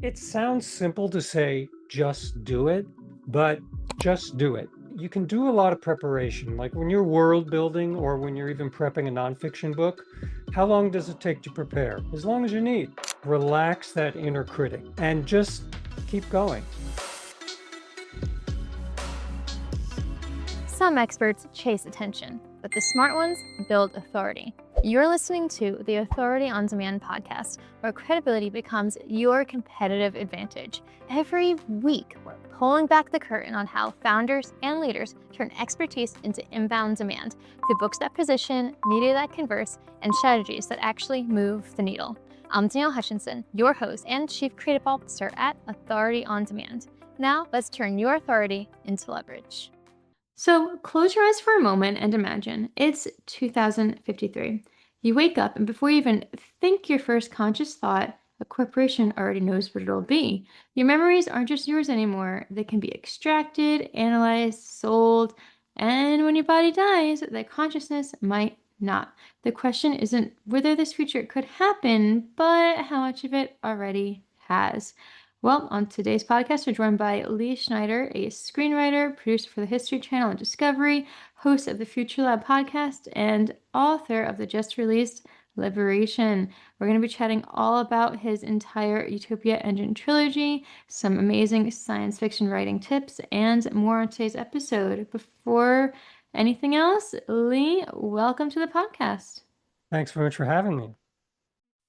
It sounds simple to say, just do it, but just do it. You can do a lot of preparation, like when you're world building or when you're even prepping a nonfiction book. How long does it take to prepare? As long as you need. Relax that inner critic and just keep going. Some experts chase attention, but the smart ones build authority. You're listening to the Authority on Demand podcast, where credibility becomes your competitive advantage. Every week, we're pulling back the curtain on how founders and leaders turn expertise into inbound demand through books that position, media that converse, and strategies that actually move the needle. I'm Danielle Hutchinson, your host and Chief Creative Officer at Authority on Demand. Now, let's turn your authority into leverage. So close your eyes for a moment and imagine it's 2053. You wake up, and before you even think your first conscious thought, a corporation already knows what it'll be. Your memories aren't just yours anymore. They can be extracted, analyzed, sold, and when your body dies, that consciousness might not. The question isn't whether this future could happen, but how much of it already has. Well, on today's podcast, we're joined by Lee Schneider, a screenwriter, producer for the History Channel and Discovery, host of the Future Lab podcast, and author of the just released Liberation. We're going to be chatting all about his entire Utopia Engine trilogy, some amazing science fiction writing tips, and more on today's episode. Before anything else, Lee, welcome to the podcast. Thanks very much for having me.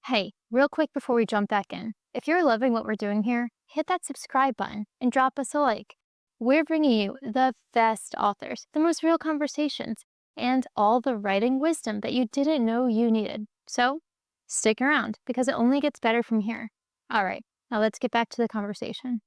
Hey, real quick before we jump back in, if you're loving what we're doing here, hit that subscribe button and drop us a like. We're bringing you the best authors, the most real conversations, and all the writing wisdom that you didn't know you needed. So stick around because it only gets better from here. All right, now let's get back to the conversation.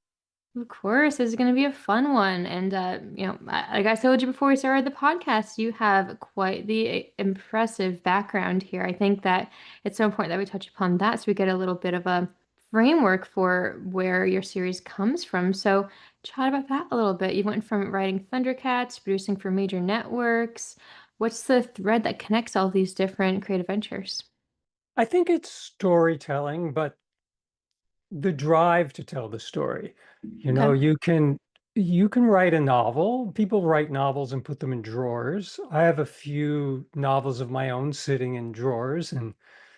Of course, this is going to be a fun one. And, like I told you before we started the podcast, you have quite the impressive background here. I think that it's so important that we touch upon that so we get a little bit of a framework for where your series comes from. So chat about that a little bit. You went from writing Thundercats, producing for major networks. What's the thread that connects all these different creative ventures? I think it's storytelling, but the drive to tell the story. Okay. You can write a novel. People write novels and put them in drawers. I have a few novels of my own sitting in drawers and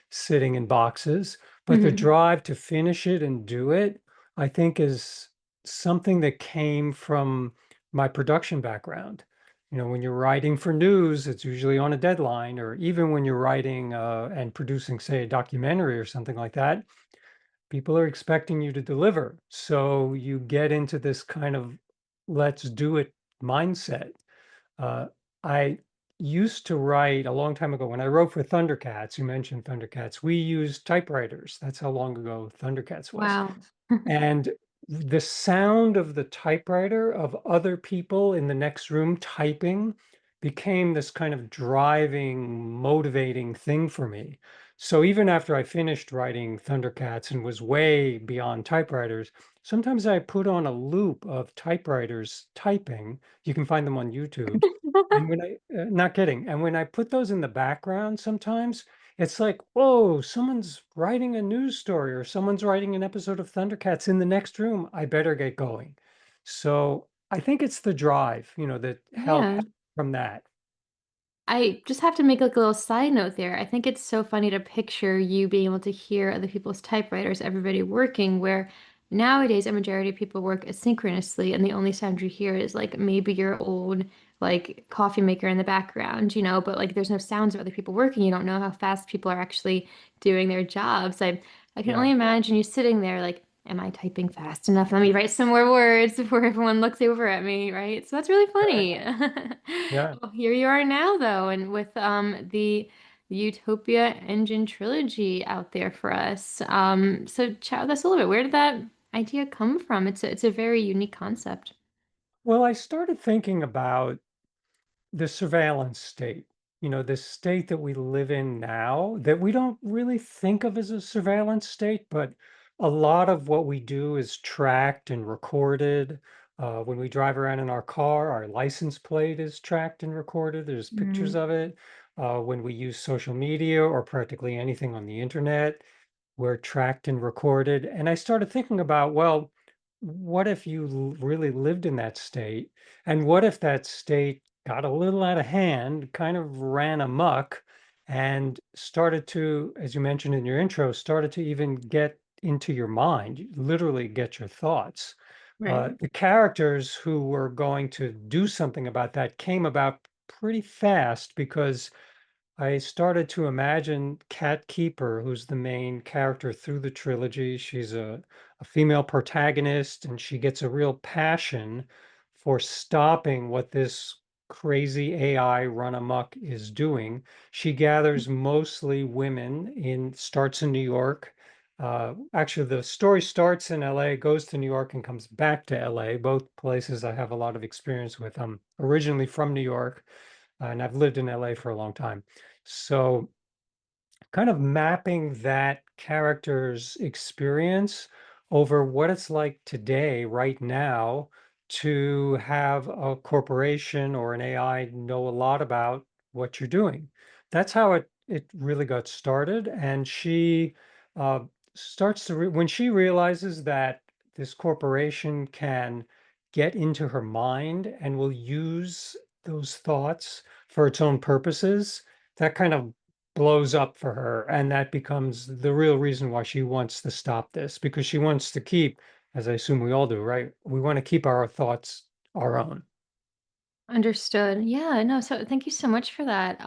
sitting in boxes, but the drive to finish it and do it, I think is something that came from my production background. When you're writing for news, it's usually on a deadline, or even when you're writing and producing, say, a documentary or something like that, people are expecting you to deliver. So you get into this kind of let's do it mindset. Uh, I used to write a long time ago when I wrote for Thundercats. You mentioned Thundercats. We used typewriters. That's how long ago Thundercats was. Wow. And the sound of the typewriter of other people in the next room typing became this kind of driving, motivating thing for me. So even after I finished writing Thundercats and was way beyond typewriters, sometimes I put on a loop of typewriters typing. You can find them on YouTube. And not kidding. And when I put those in the background, sometimes it's like, whoa, someone's writing a news story or someone's writing an episode of Thundercats in the next room. I better get going. So I think it's the drive, that help Yeah. from that. I just have to make like a little side note there. I think it's so funny to picture you being able to hear other people's typewriters, everybody working, where nowadays a majority of people work asynchronously and the only sound you hear is like maybe your old like coffee maker in the background, but like there's no sounds of other people working. You don't know how fast people are actually doing their jobs. I can Yeah. only imagine you sitting there like, am I typing fast enough? Let me write some more words before everyone looks over at me, right? So that's really Right. funny. Yeah. Well, here you are now, though, and with the Utopia Engine trilogy out there for us. So chat with us a little bit. Where did that idea come from? It's a very unique concept. Well, I started thinking about the surveillance state, this state that we live in now that we don't really think of as a surveillance state, but a lot of what we do is tracked and recorded. When we drive around in our car, our license plate is tracked and recorded. There's pictures Mm. of it. When we use social media or practically anything on the internet, were tracked and recorded. And I started thinking about, well, what if you really lived in that state? And what if that state got a little out of hand, kind of ran amok, and started to, as you mentioned in your intro, started to even get into your mind, literally get your thoughts. Right. The characters who were going to do something about that came about pretty fast because I started to imagine Kat Keeper, who's the main character through the trilogy. She's a female protagonist, and she gets a real passion for stopping what this crazy AI run amok is doing. She gathers mostly women starts in New York. Actually, the story starts in LA, goes to New York, and comes back to LA, both places I have a lot of experience with. I'm originally from New York, and I've lived in LA for a long time. So kind of mapping that character's experience over what it's like today, right now, to have a corporation or an AI know a lot about what you're doing. That's how it really got started. And she uh, starts to when she realizes that this corporation can get into her mind and will use those thoughts for its own purposes, that kind of blows up for her, and that becomes the real reason why she wants to stop this, because she wants to keep, as I assume we all do, right? We want to keep our thoughts our own. Understood. Yeah, no, so thank you so much for that.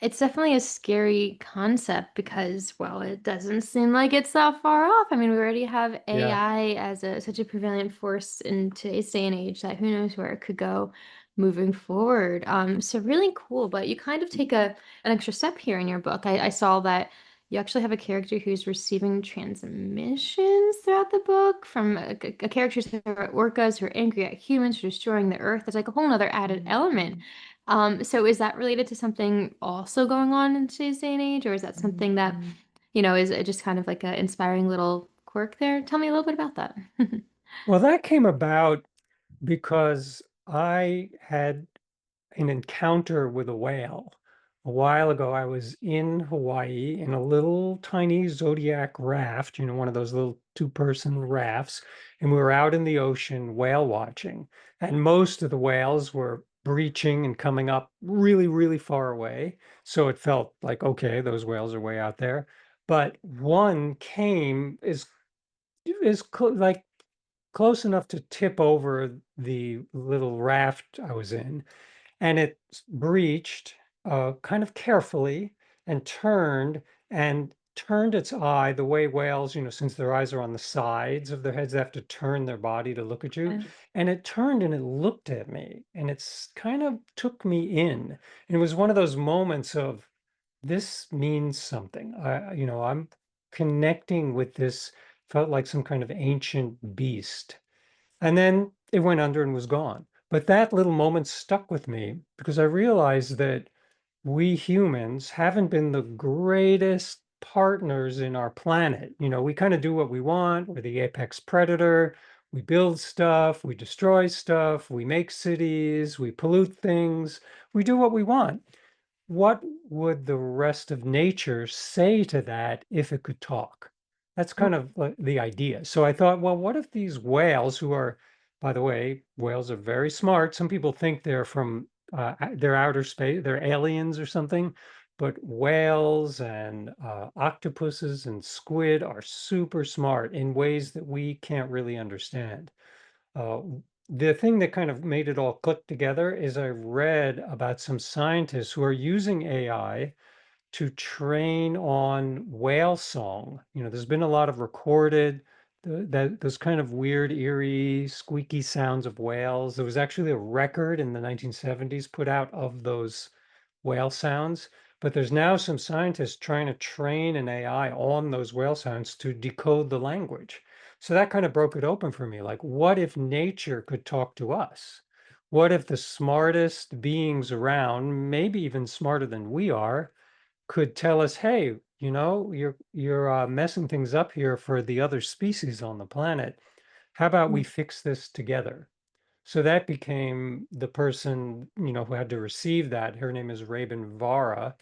It's definitely a scary concept because, well, it doesn't seem like it's that far off. I mean, we already have Yeah. AI as such a prevalent force in today's day and age that who knows where it could go moving forward. So really cool. But you kind of take an extra step here in your book. I saw that you actually have a character who's receiving transmissions throughout the book from a character who's orcas who are angry at humans for destroying the earth. There's like a whole nother added element. So is that related to something also going on in today's day and age, or is that something that, is it just kind of like a inspiring little quirk there? Tell me a little bit about that. Well, that came about because I had an encounter with a whale. A while ago, I was in Hawaii in a little tiny Zodiac raft, one of those little two-person rafts, and we were out in the ocean whale watching. And most of the whales were breaching and coming up really, really far away. So it felt like, okay, those whales are way out there. But one came like close enough to tip over the little raft I was in, and it breached kind of carefully and turned its eye the way whales, since their eyes are on the sides of their heads, they have to turn their body to look at you. And it turned and it looked at me, and it's kind of took me in. And it was one of those moments of, this means something. I'm connecting with this, felt like some kind of ancient beast. And then it went under and was gone. But that little moment stuck with me because I realized that we humans haven't been the greatest partners in our planet. We kind of do what we want. We're the apex predator. We build stuff, we destroy stuff, we make cities, we pollute things. We do what we want. What would the rest of nature say to that if it could talk? That's kind of like the idea. So I thought, well, what if these whales, who are, by the way, whales are very smart. Some people think they're from they're outer space, they're aliens or something. But whales and octopuses and squid are super smart in ways that we can't really understand. Uh, the thing that kind of made it all click together is I read about some scientists who are using AI to train on whale song. There's been a lot of recorded that those kind of weird, eerie, squeaky sounds of whales. There was actually a record in the 1970s put out of those whale sounds, but there's now some scientists trying to train an AI on those whale sounds to decode the language. So that kind of broke it open for me. Like, what if nature could talk to us? What if the smartest beings around, maybe even smarter than we are, could tell us, hey, you're messing things up here for the other species on the planet. How about we fix this together? So that became the person, who had to receive that. Her name is Raven Vara.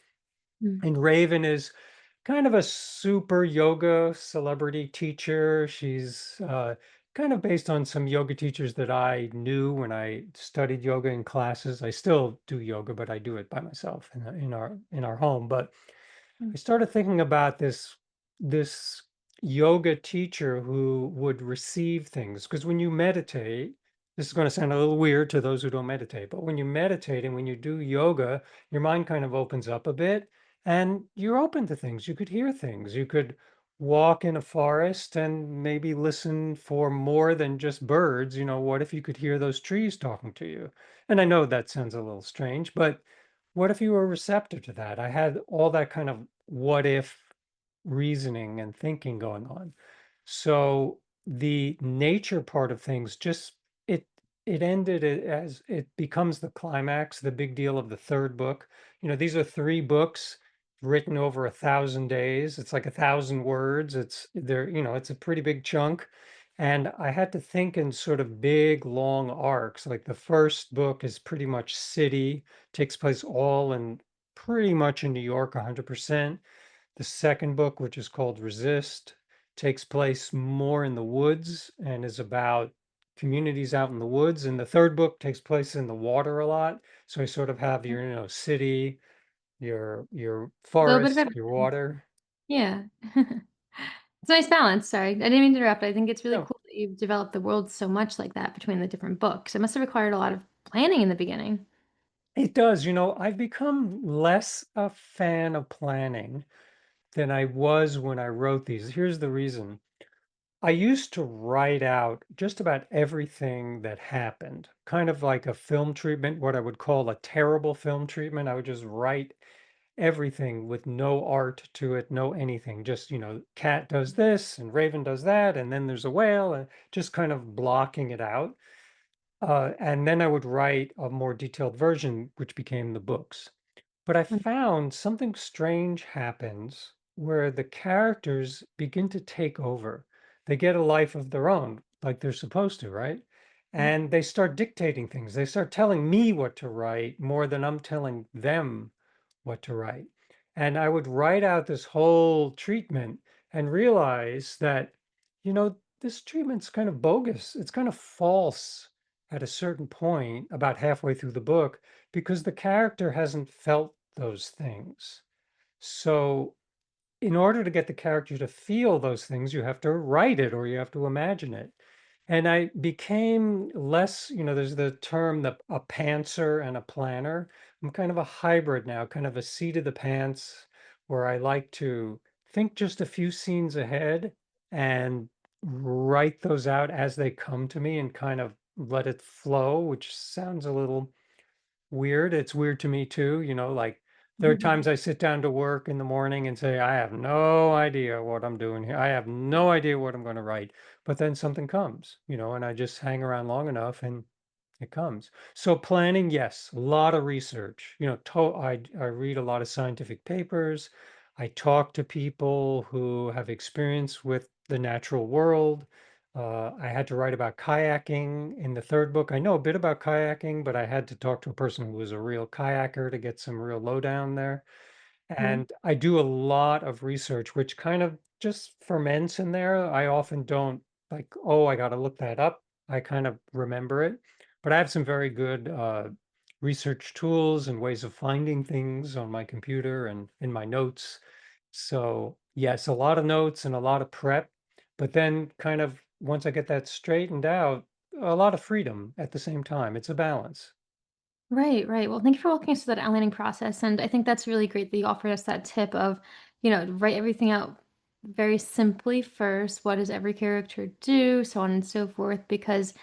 Mm. And Raven is kind of a super yoga celebrity teacher. She's kind of based on some yoga teachers that I knew when I studied yoga in classes. I still do yoga, but I do it by myself in our home. But Mm. I started thinking about this yoga teacher who would receive things, because when you meditate, this is going to sound a little weird to those who don't meditate, but when you meditate and when you do yoga, your mind kind of opens up a bit and you're open to things. You could hear things. You could walk in a forest and maybe listen for more than just birds. What if you could hear those trees talking to you? And I know that sounds a little strange, but what if you were receptive to that? I had all that kind of what if reasoning and thinking going on. So the nature part of things just it it ended as it becomes the climax, the big deal of the third book. These are three books written over 1,000 days. It's like 1,000 words. It's a pretty big chunk. And I had to think in sort of big, long arcs. Like the first book is pretty much city, takes place all in pretty much in New York, 100%. The second book, which is called Resist, takes place more in the woods and is about communities out in the woods. And the third book takes place in the water a lot. So I sort of have Okay. your, city, your A little bit of forest, your everything. water. Yeah. It's a nice balance. Sorry, I didn't mean to interrupt. I think it's really No, cool that you've developed the world so much like that between the different books. It must have required a lot of planning in the beginning. it does. I've become less a fan of planning than I was when I wrote these. Here's the reason. I used to write out just about everything that happened, kind of like a film treatment, what I would call a terrible film treatment. I would just write everything with no art to it, no anything. Just, cat does this and raven does that, and then there's a whale, and just kind of blocking it out. And then I would write a more detailed version, which became the books. But I Mm, found something strange happens where the characters begin to take over. They get a life of their own, like they're supposed to, right? mm, And they start dictating things. They start telling me what to write more than I'm telling them what to write. And I would write out this whole treatment and realize that, this treatment's kind of bogus. It's kind of false at a certain point, about halfway through the book, because the character hasn't felt those things. So, in order to get the character to feel those things, you have to write it or you have to imagine it. And I became less, there's the term a pantser and a planner. I'm kind of a hybrid now, kind of a seat of the pants, where I like to think just a few scenes ahead and write those out as they come to me and kind of let it flow, which sounds a little weird. It's weird to me too, like there are mhm. times I sit down to work in the morning and say, I have no idea what I'm doing here. I have no idea what I'm going to write. But then something comes, and I just hang around long enough and it comes. So planning, yes, a lot of research. I read a lot of scientific papers. I talk to people who have experience with the natural world. I had to write about kayaking in the third book. I know a bit about kayaking, but I had to talk to a person who was a real kayaker to get some real lowdown there. Mhm. And I do a lot of research, which kind of just ferments in there. I often don't like, oh, I got to look that up. I kind of remember it. But I have some very good research tools and ways of finding things on my computer and in my notes. So, yes, a lot of notes and a lot of prep. But then, kind of, once I get that straightened out, a lot of freedom at the same time. It's a balance. Right, right. Well, thank you for walking us through that outlining process. And I think that's really great that you offered us that tip of, write everything out very simply first. What does every character do? So on and so forth. Because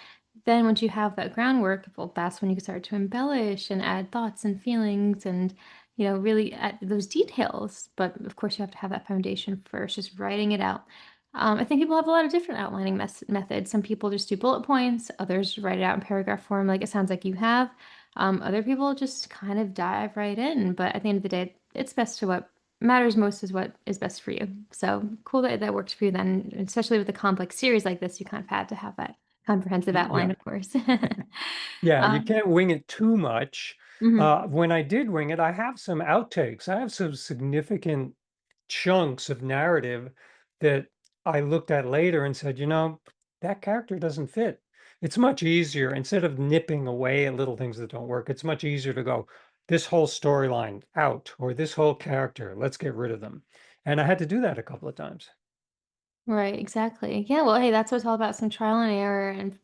then once you have that groundwork, well, that's when you can start to embellish and add thoughts and feelings and, really add those details. But of course, you have to have that foundation first, just writing it out. I think people have a lot of different outlining methods. Some people just do bullet points, others write it out in paragraph form, like it sounds like you have. Other people just kind of dive right in, but at the end of the day, it's best to what matters most is what is best for you. So cool that that works for you then, especially with a complex series like this, you kind of had to have that comprehensive outline, Yeah. of course. Yeah, you um, can't wing it too much. mhm. When I did wing it, I have some outtakes. I have some significant chunks of narrative that I looked at later and said, that character doesn't fit. It's much easier instead of nipping away at little things that don't work. It's much easier to go, this whole storyline out or this whole character, let's get rid of them. And I had to do that a couple of times. Right, exactly. Yeah, well, hey, that's what it's all about, some trial and error and,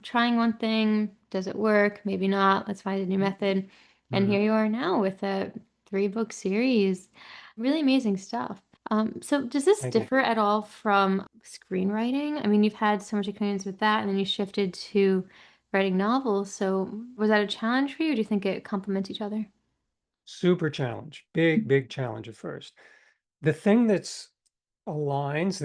trying one thing, does it work? Maybe not. Let's find a new method. And Mhm. here you are now with a 3-book series. Really amazing stuff. So does this Thank you. differ at all from screenwriting? I mean, you've had so much experience with that, and then you shifted to writing novels. So was that a challenge for you, or do you think it complements each other? Super challenge. Big, big challenge at first. The thing that's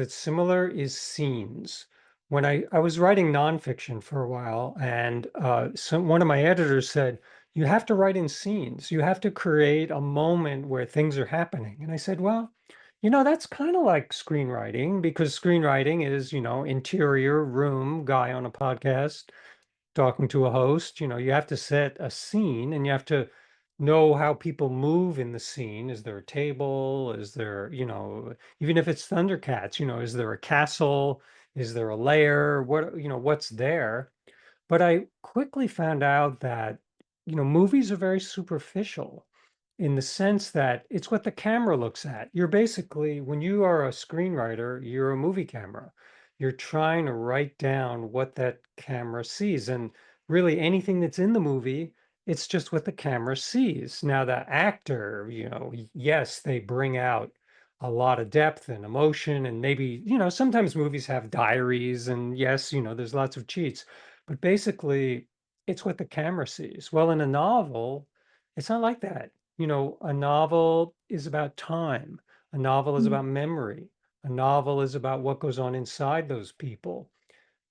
similar is scenes. When I was writing nonfiction for a while, and one of my editors said, "You have to write in scenes. You have to create a moment where things are happening." And I said, "Well, that's kind of like screenwriting because screenwriting is, interior room guy on a podcast talking to a host. You have to set a scene and you have to know how people move in the scene. Is there a table? Is there, even if it's Thundercats, is there a castle? Is there a lair? What's there? But I quickly found out that, movies are very superficial in the sense that it's what the camera looks at. You're basically, when you are a screenwriter, you're a movie camera. You're trying to write down what that camera sees. And really anything that's in the movie, it's just what the camera sees. Now, the actor, yes, they bring out a lot of depth and emotion. And maybe, sometimes movies have diaries. And yes, there's lots of cheats. But basically, it's what the camera sees. Well, in a novel, it's not like that. A novel is about time. A novel is about memory. A novel is about what goes on inside those people.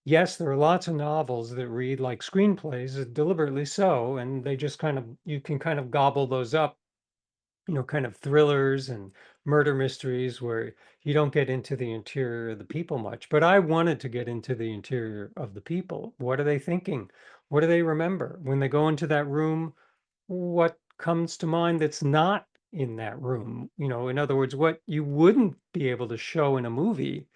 Yes, there are lots of novels that read like screenplays, deliberately so, and they just you can kind of gobble those up, kind of thrillers and murder mysteries where you don't get into the interior of the people much. But I wanted to get into the interior of the people. What are they thinking? What do they remember? When they go into that room, what comes to mind that's not in that room? In other words, what you wouldn't be able to show in a movie.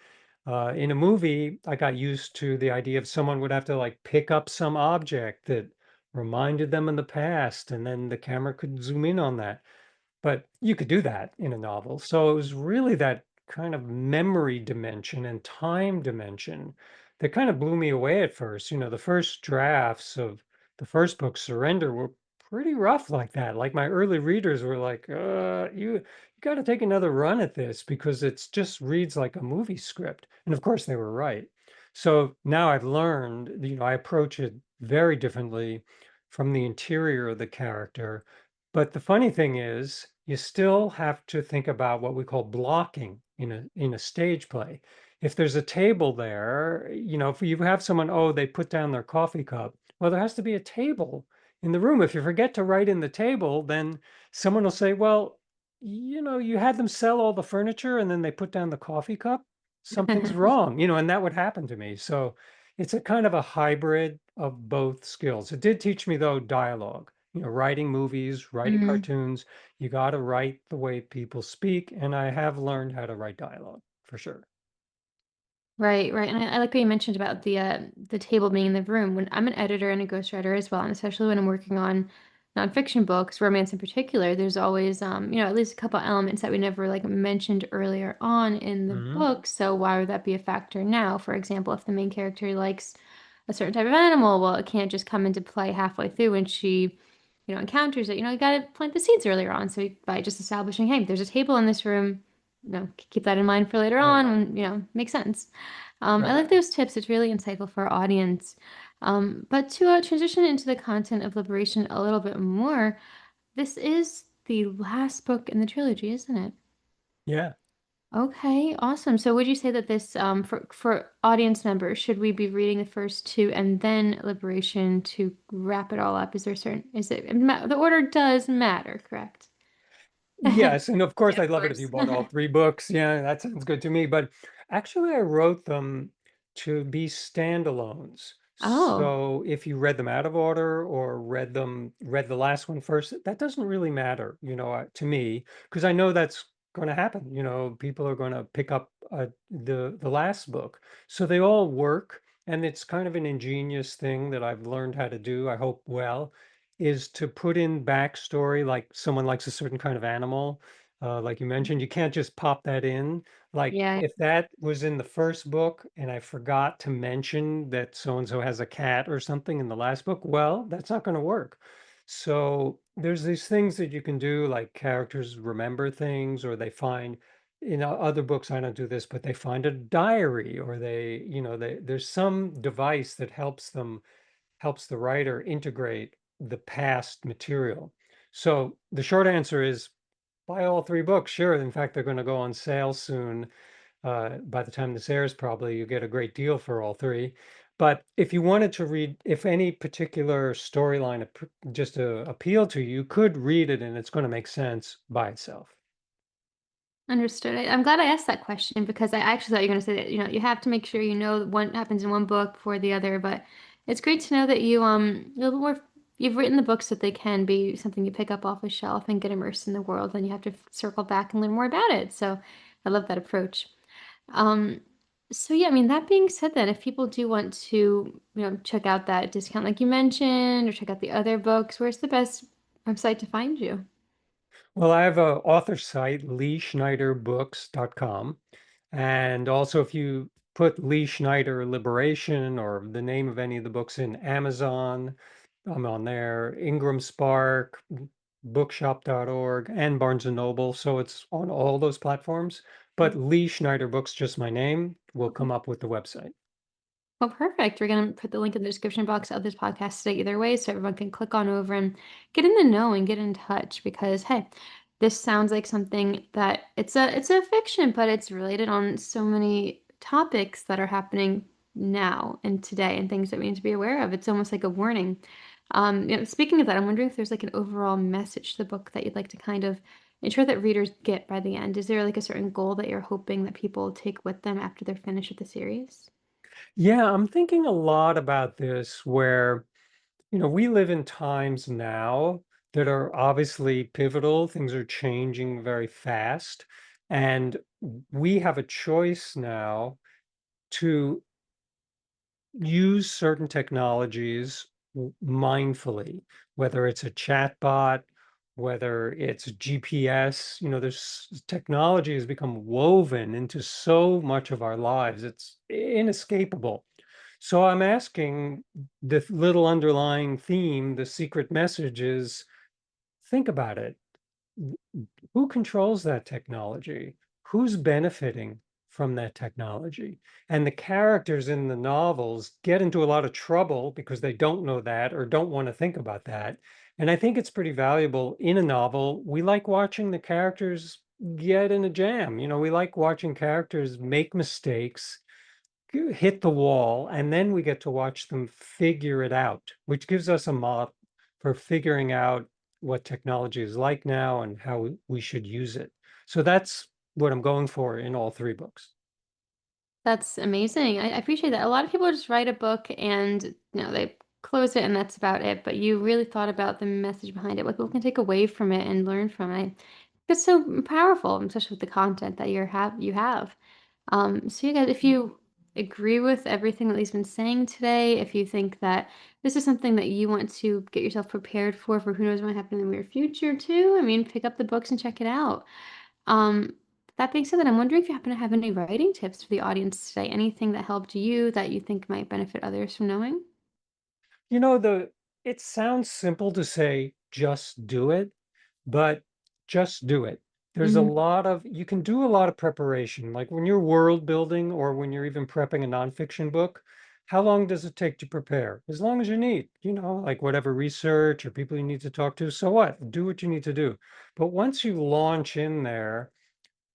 In a movie, I got used to the idea of someone would have to like pick up some object that reminded them of the past, and then the camera could zoom in on that. But you could do that in a novel. So it was really that kind of memory dimension and time dimension that kind of blew me away at first. The first drafts of the first book, Surrender, were pretty rough like that. Like my early readers were like, you got to take another run at this because it's just reads like a movie script. And of course they were right. So now I've learned, I approach it very differently from the interior of the character, but the funny thing is, you still have to think about what we call blocking in a stage play. If there's a table there, if you have someone, oh, they put down their coffee cup, well, there has to be a table in the room. If you forget to write in the table, then someone will say, well, you had them sell all the furniture and then they put down the coffee cup. Something's wrong, and that would happen to me. So it's a kind of a hybrid of both skills. It did teach me, though, dialogue. Writing movies, writing Mm. cartoons, you got to write the way people speak. And I have learned how to write dialogue for sure. Right, right, and I like what you mentioned about the table being in the room. When I'm an editor and a ghostwriter as well, and especially when I'm working on nonfiction books, romance in particular, there's always at least a couple elements that we never like mentioned earlier on in the Hmm. book. So why would that be a factor now? For example, if the main character likes a certain type of animal, well, it can't just come into play halfway through when she, encounters it. You got to plant the seeds earlier on. So by just establishing, hey, there's a table in this room, keep that in mind for later Right. on when, makes sense. I Right. like those tips. It's really insightful for our audience. But to transition into the content of liberation a little bit more, this is the last book in the trilogy, isn't it? Yeah. Okay, awesome. So would you say that this, for audience members, should we be reading the first two and then liberation to wrap it all up? Is there certain, is it, the order does matter, correct? Yes, and of Yeah, course, of I'd love it if you course. bought all 3 books. Yeah, that sounds good to me, but actually, I wrote them to be standalones. Oh. So if you read them out of order or read the last one first, that doesn't really matter, to me, because I know that's going to happen. People are going to pick up the last book. So they all work, and it's kind of an ingenious thing that I've learned how to do. I hope well, is to put in backstory, like someone likes a certain kind of animal, like you mentioned. You can't just pop that in. Like Yeah. if that was in the first book and I forgot to mention that so and so has a cat or something in the last book, well, that's not going to work. So there's these things that you can do, like characters remember things, or they find, other books, I don't do this, but they find a diary, or there's some device that helps the writer integrate the past material. So the short answer is buy all three books. Sure. In fact, they're going to go on sale soon. By the time this airs, probably you get a great deal for all three. But if you wanted to read, if any particular storyline just appeal to you, you could read it and it's going to make sense by itself. Understood. I'm glad I asked that question because I actually thought you were going to say that, you have to make sure you know what happens in one book before the other. But it's great to know that you've written the books that they can be something you pick up off a shelf and get immersed in the world, and you have to circle back and learn more about it. So I love that approach. Um, so yeah, I mean, that being said, then if people do want to, check out that discount like you mentioned, or check out the other books, where's the best website to find you? Well, I have a author site, leeschneiderbooks.com. And also, if you put Lee Schneider Liberation or the name of any of the books in Amazon, I'm on there, Ingram Spark, bookshop.org, and Barnes and Noble. So it's on all those platforms. But Lee Schneider Books, just my name, will come up with the website. Well, perfect. We're going to put the link in the description box of this podcast today, either way, so everyone can click on over and get in the know and get in touch. Because hey, this sounds like something that it's a fiction, but it's related on so many topics that are happening now and today, and things that we need to be aware of. It's almost like a warning. Speaking of that, I'm wondering if there's like an overall message to the book that you'd like to kind of ensure that readers get by the end. Is there like a certain goal that you're hoping that people take with them after they're finished with the series? Yeah, I'm thinking a lot about this where we live in times now that are obviously pivotal. Things are changing very fast. And we have a choice now to use certain technologies mindfully, whether it's a chatbot, whether it's GPS. There's technology has become woven into so much of our lives. It's inescapable. So I'm asking the little underlying theme, the secret message is think about it. Who controls that technology? Who's benefiting from that technology? And the characters in the novels get into a lot of trouble because they don't know that or don't want to think about that. And I think it's pretty valuable in a novel. We like watching the characters get in a jam. We like watching characters make mistakes, hit the wall, and then we get to watch them figure it out, which gives us a model for figuring out what technology is like now and how we should use it. So that's what I'm going for in all three books. That's amazing. I appreciate that. A lot of people just write a book and they close it and that's about it. But you really thought about the message behind it, what people can take away from it and learn from it. It's so powerful, especially with the content that you have. So you guys, if you agree with everything that Lee's been saying today, if you think that this is something that you want to get yourself prepared for who knows what might happen in the near future too, I mean, pick up the books and check it out. Um, that being said, then I'm wondering if you happen to have any writing tips for the audience today. Anything that helped you that you think might benefit others from knowing? The it sounds simple to say just do it, but just do it. There's a Mhm. lot of you can do a lot of preparation, like when you're world building or when you're even prepping a nonfiction book. How long does it take to prepare? As long as you need, like whatever research or people you need to talk to. So what? Do what you need to do. But once you launch in there,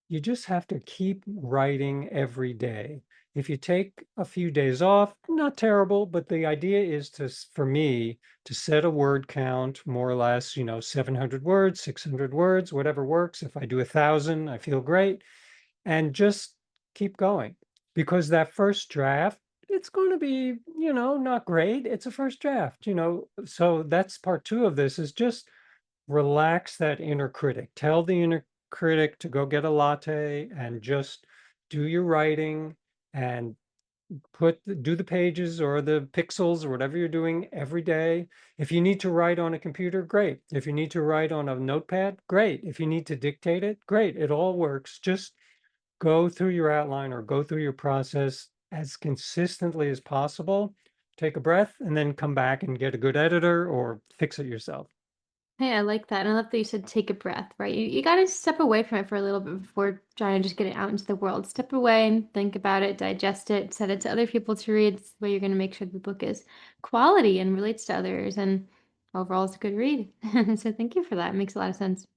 you just have to keep writing every day. If you take a few days off, not terrible, but the idea is for me, to set a word count, more or less, 700 words, 600 words, whatever works. If I do 1,000, I feel great, and just keep going. Because that first draft, it's going to be, not great. It's a first draft. So that's part two of this is just relax that inner critic. Tell the inner critic to go get a latte and just do your writing and do the pages or the pixels or whatever you're doing every day. If you need to write on a computer, great. If you need to write on a notepad, great. If you need to dictate it, great. It all works. Just go through your outline or go through your process as consistently as possible. Take a breath and then come back and get a good editor or fix it yourself. Hey, I like that. And I love that you said take a breath, right? You got to step away from it for a little bit before trying to just get it out into the world. Step away and think about it, digest it, send it to other people to read. It's the way you're going to make sure the book is quality and relates to others. And overall, it's a good read. So thank you for that. It makes a lot of sense.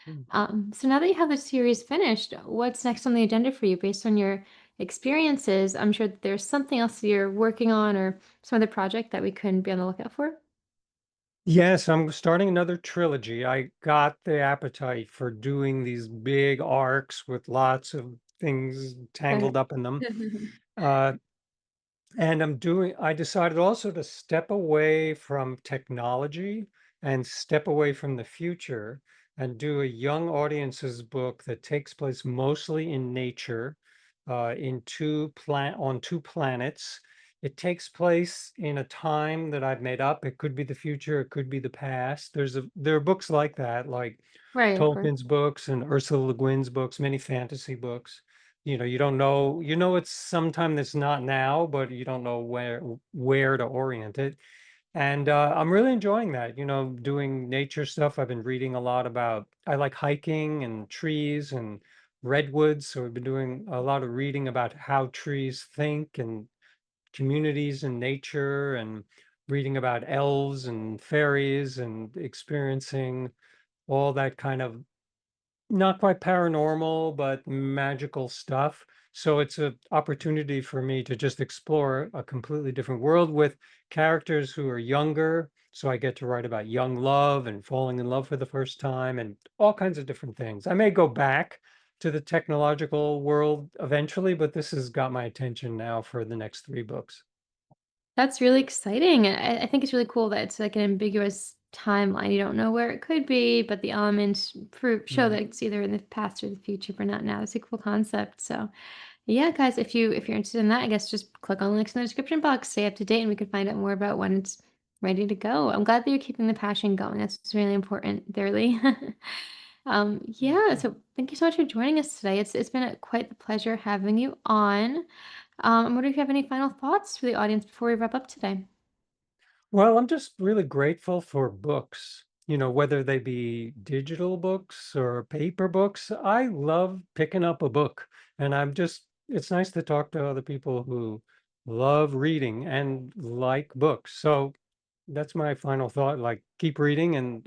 Mm. So now that you have the series finished, what's next on the agenda for you based on your experiences? I'm sure that there's something else that you're working on or some other project that we couldn't be on the lookout for. Yes, I'm starting another trilogy. I got the appetite for doing these big arcs with lots of things tangled up in them. Uh, And I decided also to step away from technology and step away from the future and do a young audience's book that takes place mostly in nature, on two planets. It takes place in a time that I've made up. It could be the future, it could be the past. There are books like that, like Right, of course. Tolkien's books and Ursula Le Guin's books, many fantasy books. You don't know, it's sometime that's not now, but you don't know where to orient it. And I'm really enjoying that, doing nature stuff. I've been reading a lot about, I like hiking and trees and redwoods. So we've been doing a lot of reading about how trees think and communities and nature, and reading about elves and fairies and experiencing all that kind of not quite paranormal, but magical stuff. So it's an opportunity for me to just explore a completely different world with characters who are younger. So I get to write about young love and falling in love for the first time and all kinds of different things. I may go back to the technological world eventually, but this has got my attention now for the next three books. That's really exciting. I think it's really cool that it's like an ambiguous timeline. You don't know where it could be, but the elements show Right. that it's either in the past or the future, but not now. It's a cool concept. So yeah, guys, if you're interested in that, I guess just click on the links in the description box, stay up to date, and we can find out more about when it's ready to go. I'm glad that you're keeping the passion going. That's really important, there, Lee. Yeah, so thank you so much for joining us today. It's been quite the pleasure having you on. I'm wondering if you have any final thoughts for the audience before we wrap up today. Well, I'm just really grateful for books, whether they be digital books or paper books. I love picking up a book, and it's nice to talk to other people who love reading and like books. So that's my final thought. Like, keep reading, and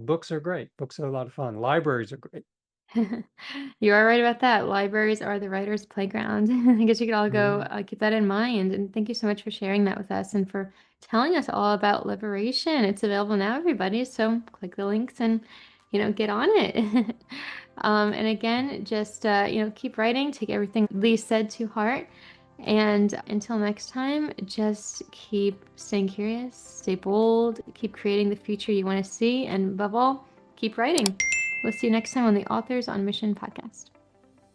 books are great. Books are a lot of fun. Libraries are great. You are right about that. Libraries are the writer's playground. I guess we could all go Mhm. keep that in mind. And thank you so much for sharing that with us and for telling us all about liberation. It's available now, everybody. So click the links and get on it. And again, just keep writing. Take everything Lee said to heart. And until next time, just keep staying curious, stay bold, keep creating the future you want to see, and above all, keep writing. We'll see you next time on the Authors on Mission podcast.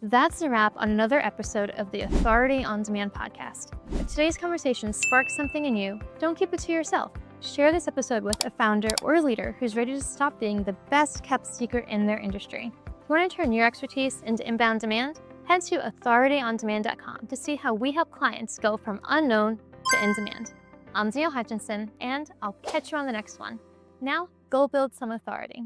That's a wrap on another episode of the Authority on Demand podcast. If today's conversation sparked something in you, don't keep it to yourself. Share this episode with a founder or leader who's ready to stop being the best kept secret in their industry. If you want to turn your expertise into inbound demand, head to authorityondemand.com to see how we help clients go from unknown to in demand. I'm Danielle Hutchinson, and I'll catch you on the next one. Now, go build some authority.